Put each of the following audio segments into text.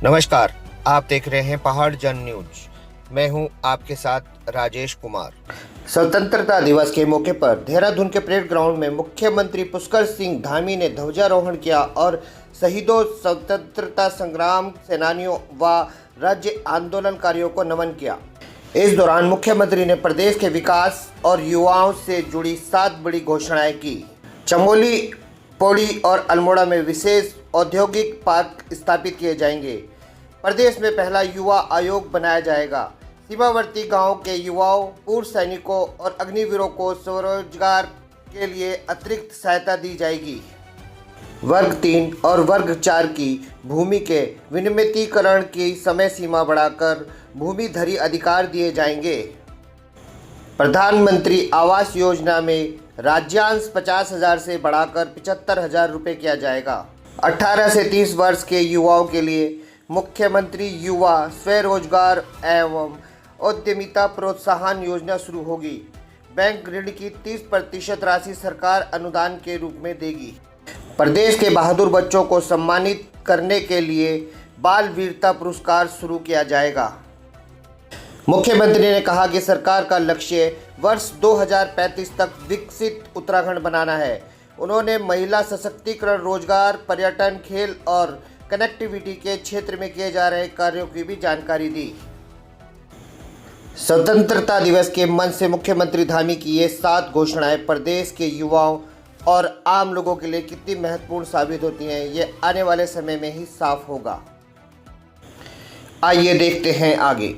नमस्कार, आप देख रहे हैं पहाड़ जन न्यूज। मैं हूं आपके साथ राजेश कुमार। स्वतंत्रता दिवस के मौके पर देहरादून के परेड ग्राउंड में मुख्यमंत्री पुष्कर सिंह धामी ने ध्वजारोहण किया और शहीदों, स्वतंत्रता संग्राम सेनानियों व राज्य आंदोलनकारियों को नमन किया। इस दौरान मुख्यमंत्री ने प्रदेश के विकास और युवाओं से जुड़ी 7 बड़ी घोषणाएं की। चमोली, पौड़ी और अल्मोड़ा में विशेष औद्योगिक पार्क स्थापित किए जाएंगे। प्रदेश में पहला युवा आयोग बनाया जाएगा। सीमावर्ती गांव के युवाओं, पूर्व सैनिकों और अग्निवीरों को स्वरोजगार के लिए अतिरिक्त सहायता दी जाएगी। वर्ग 3 और वर्ग 4 की भूमि के विनियमितीकरण की समय सीमा बढ़ाकर भूमिधरी अधिकार दिए जाएंगे। प्रधानमंत्री आवास योजना में राज्यांश 50,000 से बढ़ाकर 75,000 रुपये किया जाएगा। 18 से 30 वर्ष के युवाओं के लिए मुख्यमंत्री युवा स्वरोजगार एवं उद्यमिता प्रोत्साहन योजना शुरू होगी। बैंक ऋण की 30% राशि सरकार अनुदान के रूप में देगी। प्रदेश के बहादुर बच्चों को सम्मानित करने के लिए बाल वीरता पुरस्कार शुरू किया जाएगा। मुख्यमंत्री ने कहा कि सरकार का लक्ष्य वर्ष 2035 तक विकसित उत्तराखंड बनाना है। उन्होंने महिला सशक्तिकरण, रोजगार, पर्यटन, खेल और कनेक्टिविटी के क्षेत्र में किए जा रहे कार्यों की भी जानकारी दी। स्वतंत्रता दिवस के मंच से मुख्यमंत्री धामी की ये 7 घोषणाएं प्रदेश के युवाओं और आम लोगों के लिए कितनी महत्वपूर्ण साबित होती हैं, ये आने वाले समय में ही साफ होगा। आइए देखते हैं आगे।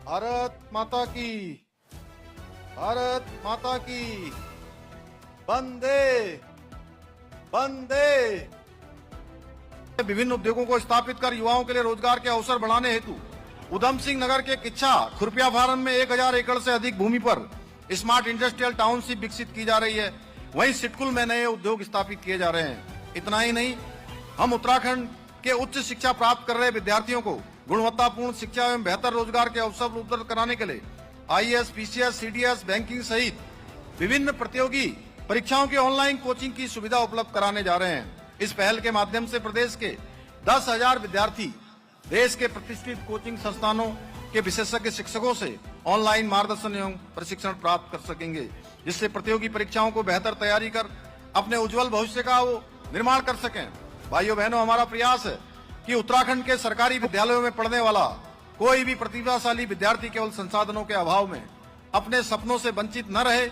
भारत माता की, भारत माता की, वंदे वंदे। विभिन्न उद्योगों को स्थापित कर युवाओं के लिए रोजगार के अवसर बढ़ाने हेतु उधम सिंह नगर के किच्छा खुरपिया फार्म में 1000 एकड़ से अधिक भूमि पर स्मार्ट इंडस्ट्रियल टाउनशिप विकसित की जा रही है। वहीं सिटकुल में नए उद्योग स्थापित किए जा रहे हैं। इतना ही नहीं, हम उत्तराखंड के उच्च शिक्षा प्राप्त कर रहे विद्यार्थियों को गुणवत्तापूर्ण शिक्षा एवं बेहतर रोजगार के अवसर उपलब्ध कराने के लिए आईएएस, पीसीएस, सीडीएस, बैंकिंग सहित विभिन्न प्रतियोगी परीक्षाओं की ऑनलाइन कोचिंग की सुविधा उपलब्ध कराने जा रहे हैं। इस पहल के माध्यम से प्रदेश के 10,000 विद्यार्थी देश के प्रतिष्ठित कोचिंग संस्थानों के विशेषज्ञ शिक्षकों से ऑनलाइन मार्गदर्शन एवं प्रशिक्षण प्राप्त कर सकेंगे, जिससे प्रतियोगी परीक्षाओं को बेहतर तैयारी कर अपने उज्जवल भविष्य का वो निर्माण कर सकें। भाइयों बहनों, हमारा प्रयास है कि उत्तराखंड के सरकारी विद्यालयों में पढ़ने वाला कोई भी प्रतिभाशाली विद्यार्थी केवल संसाधनों के अभाव में अपने सपनों से वंचित न रहे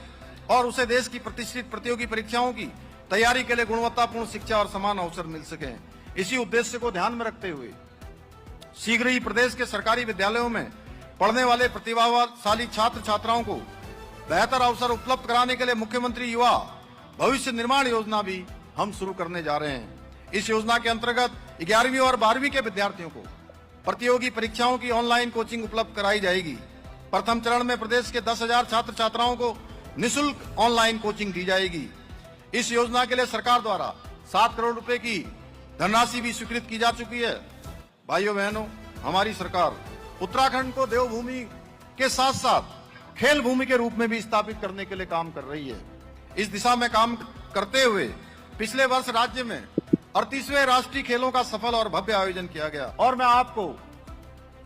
और उसे देश की प्रतिष्ठित प्रतियोगी परीक्षाओं की तैयारी के लिए गुणवत्तापूर्ण शिक्षा और समान अवसर मिल सके। इसी उद्देश्य को ध्यान में रखते हुए शीघ्र ही प्रदेश के सरकारी विद्यालयों में पढ़ने वाले प्रतिभाशाली छात्र छात्राओं को बेहतर अवसर उपलब्ध कराने के लिए मुख्यमंत्री युवा भविष्य निर्माण योजना भी हम शुरू करने जा रहे हैं। इस योजना के अंतर्गत 11वीं और 12वीं के विद्यार्थियों को प्रतियोगी परीक्षाओं की ऑनलाइन कोचिंग उपलब्ध कराई जाएगी। प्रथम चरण में प्रदेश के 10,000 छात्र छात्राओं को निःशुल्क ऑनलाइन कोचिंग दी जाएगी। इस योजना के लिए सरकार द्वारा 7 करोड़ रुपए की धनराशि भी स्वीकृत की जा चुकी है। भाइयों बहनों, हमारी सरकार उत्तराखंड को देवभूमि के साथ साथ खेल भूमि के रूप में भी स्थापित करने के लिए काम कर रही है। इस दिशा में काम करते हुए पिछले वर्ष राज्य में 38वें राष्ट्रीय खेलों का सफल और भव्य आयोजन किया गया और मैं आपको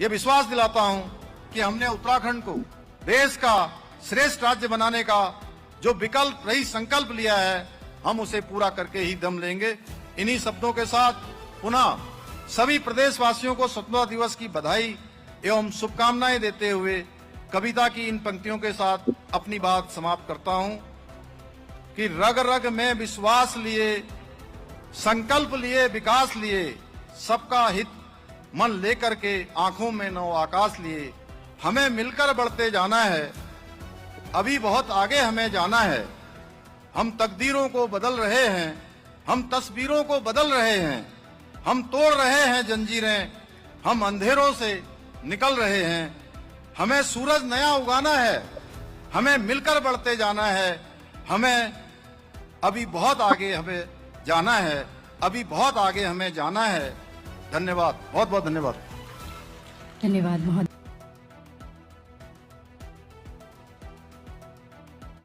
यह विश्वास दिलाता हूं कि हमने उत्तराखंड को देश का श्रेष्ठ राज्य बनाने का जो विकल्प रही संकल्प लिया है, हम उसे पूरा करके ही दम लेंगे। इन्हीं शब्दों के साथ पुनः सभी प्रदेशवासियों को स्वतंत्रता दिवस की बधाई एवं शुभकामनाएं देते हुए कविता की इन पंक्तियों के साथ अपनी बात समाप्त करता हूं कि रग रग में विश्वास लिए, संकल्प लिए, विकास लिए, सबका हित मन लेकर के आंखों में नौ आकाश लिए, हमें मिलकर बढ़ते जाना है, अभी बहुत आगे हमें जाना है। हम तकदीरों को बदल रहे हैं, हम तस्वीरों को बदल रहे हैं, हम तोड़ रहे हैं जंजीरें, हम अंधेरों से निकल रहे हैं। हमें सूरज नया उगाना है, हमें मिलकर बढ़ते जाना है, हमें अभी बहुत आगे हमें जाना है, अभी बहुत आगे हमें जाना है। धन्यवाद, बहुत बहुत धन्यवाद। धन्यवाद महोदय।